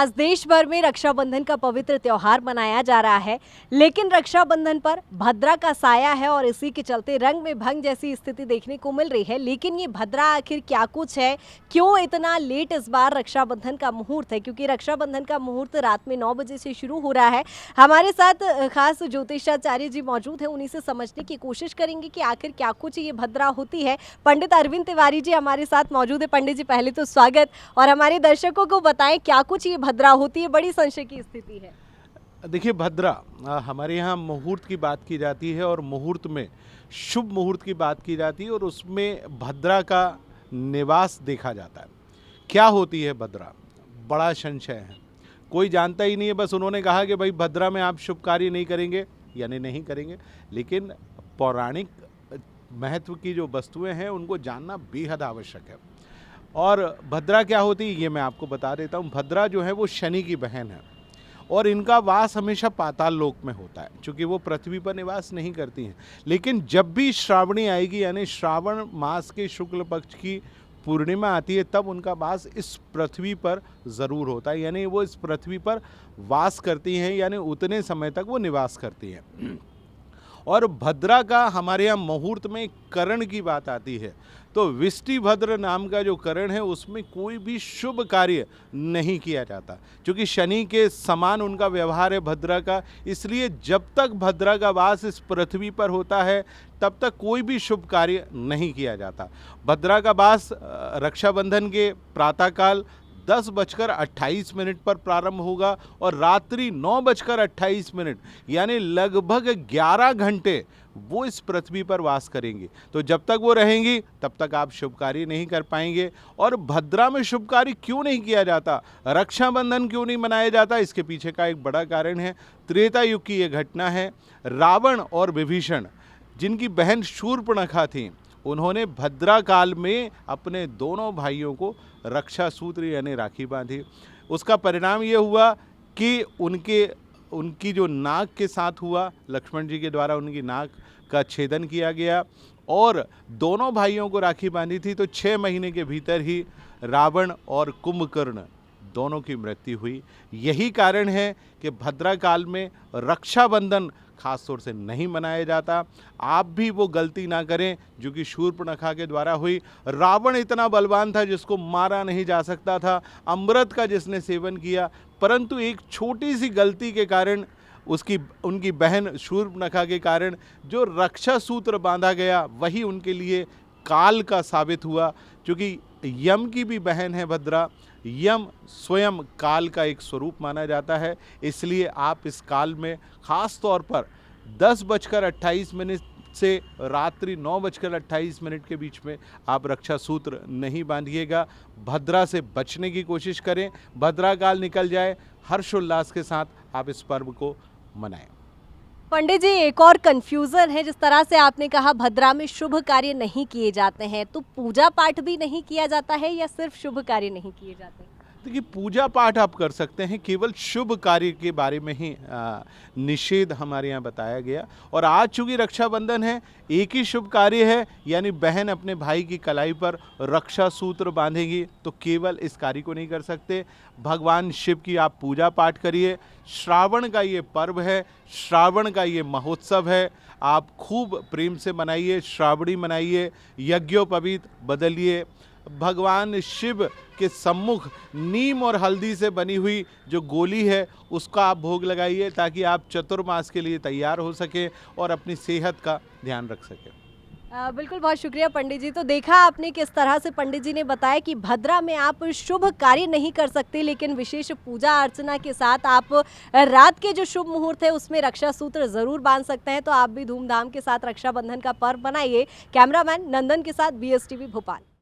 आज देश भर में रक्षाबंधन का पवित्र त्योहार मनाया जा रहा है, लेकिन रक्षाबंधन पर भद्रा का साया है और इसी के चलते रंग में भंग जैसी स्थिति देखने को मिल रही है। लेकिन ये भद्रा आखिर क्या कुछ है, क्यों इतना लेट इस बार रक्षाबंधन का मुहूर्त है? क्योंकि रक्षाबंधन का मुहूर्त रात में 9 बजे से शुरू हो रहा है। हमारे साथ खास ज्योतिषाचार्य जी मौजूद हैं, उन्हीं से समझने की कोशिश करेंगे कि आखिर क्या कुछ ये भद्रा होती है। पंडित अरविंद तिवारी जी हमारे साथ मौजूद है। पंडित जी, पहले तो स्वागत, और हमारे दर्शकों को बताएं क्या कुछ ये भद्रा होती है। बड़ी संशय की स्थिति है। देखिए, भद्रा हमारे यहाँ मुहूर्त की बात की जाती है और मुहूर्त में शुभ मुहूर्त की बात की जाती है और उसमें भद्रा का निवास देखा जाता है। क्या होती है भद्रा? बड़ा संशय है, कोई जानता ही नहीं है। बस उन्होंने कहा कि भाई भद्रा में आप शुभ कार्य नहीं करेंगे, यानी नहीं करेंगे। लेकिन पौराणिक महत्व की जो वस्तुएं हैं उनको जानना बेहद आवश्यक है। और भद्रा क्या होती है ये मैं आपको बता देता हूँ। भद्रा जो है वो शनि की बहन है और इनका वास हमेशा पाताल लोक में होता है, क्योंकि वो पृथ्वी पर निवास नहीं करती हैं। लेकिन जब भी श्रावणी आएगी, यानी श्रावण मास के शुक्ल पक्ष की पूर्णिमा आती है, तब उनका वास इस पृथ्वी पर ज़रूर होता है। यानी वो इस पृथ्वी पर वास करती हैं, यानी उतने समय तक वो निवास करती हैं। और भद्रा का हमारे यहाँ मुहूर्त में करण की बात आती है, तो विष्टिभद्र नाम का जो करण है उसमें कोई भी शुभ कार्य नहीं किया जाता, क्योंकि शनि के समान उनका व्यवहार है भद्रा का। इसलिए जब तक भद्रा का वास इस पृथ्वी पर होता है तब तक कोई भी शुभ कार्य नहीं किया जाता। भद्रा का वास रक्षाबंधन के प्रातःकाल 10:28 पर प्रारंभ होगा और रात्रि 9:28, यानी लगभग 11 घंटे वो इस पृथ्वी पर वास करेंगी। तो जब तक वो रहेंगी तब तक आप शुभ कार्य नहीं कर पाएंगे। और भद्रा में शुभ कार्य क्यों नहीं किया जाता, रक्षाबंधन क्यों नहीं मनाया जाता, इसके पीछे का एक बड़ा कारण है। त्रेता युग की ये घटना है। रावण और विभीषण, जिनकी बहन शूर्पणखा थी, उन्होंने भद्रा काल में अपने दोनों भाइयों को रक्षा सूत्र यानी राखी बांधी। उसका परिणाम ये हुआ कि उनकी जो नाक के साथ हुआ, लक्ष्मण जी के द्वारा उनकी नाक का छेदन किया गया और दोनों भाइयों को राखी बांधी थी। तो 6 महीने के भीतर ही रावण और कुंभकर्ण दोनों की मृत्यु हुई। यही कारण है कि भद्रा काल में रक्षाबंधन खास तौर से नहीं मनाया जाता। आप भी वो गलती ना करें जो कि शूर्पणखा के द्वारा हुई। रावण इतना बलवान था जिसको मारा नहीं जा सकता था, अमृत का जिसने सेवन किया, परंतु एक छोटी सी गलती के कारण उनकी बहन शूर्पणखा के कारण जो रक्षा सूत्र बांधा गया वही उनके लिए काल का साबित हुआ। क्योंकि यम की भी बहन है भद्रा, यम स्वयं काल का एक स्वरूप माना जाता है। इसलिए आप इस काल में खास तौर पर 10:28 से रात्रि 9:28 के बीच में आप रक्षा सूत्र नहीं बांधिएगा। भद्रा से बचने की कोशिश करें। भद्रा काल निकल जाए, हर्षोल्लास के साथ आप इस पर्व को मनाएं। पंडित जी, एक और कंफ्यूजन है। जिस तरह से आपने कहा भद्रा में शुभ कार्य नहीं किए जाते हैं, तो पूजा पाठ भी नहीं किया जाता है या सिर्फ शुभ कार्य नहीं किए जाते हैं? देखिए, पूजा पाठ आप कर सकते हैं, केवल शुभ कार्य के बारे में ही निषेध हमारे यहाँ बताया गया। और आज चूँकि रक्षाबंधन है, एक ही शुभ कार्य है, यानी बहन अपने भाई की कलाई पर रक्षा सूत्र बांधेगी, तो केवल इस कार्य को नहीं कर सकते। भगवान शिव की आप पूजा पाठ करिए। श्रावण का ये पर्व है, श्रावण का ये महोत्सव है, आप खूब प्रेम से मनाइए, श्रावणी मनाइए, यज्ञोपवीत बदलिए। भगवान शिव के सम्मुख नीम और हल्दी से बनी हुई जो गोली है उसका आप भोग लगाइए, ताकि आप चतुर्मास के लिए तैयार हो सकें और अपनी सेहत का ध्यान रख सकें। बिल्कुल, बहुत शुक्रिया पंडित जी। तो देखा आपने किस तरह से पंडित जी ने बताया कि भद्रा में आप शुभ कार्य नहीं कर सकते, लेकिन विशेष पूजा अर्चना के साथ आप रात के जो शुभ मुहूर्त है उसमें रक्षा सूत्र ज़रूर बांध सकते हैं। तो आप भी धूमधाम के साथ रक्षाबंधन का पर्व मनाइए। कैमरामैन नंदन के साथ BSTV भोपाल।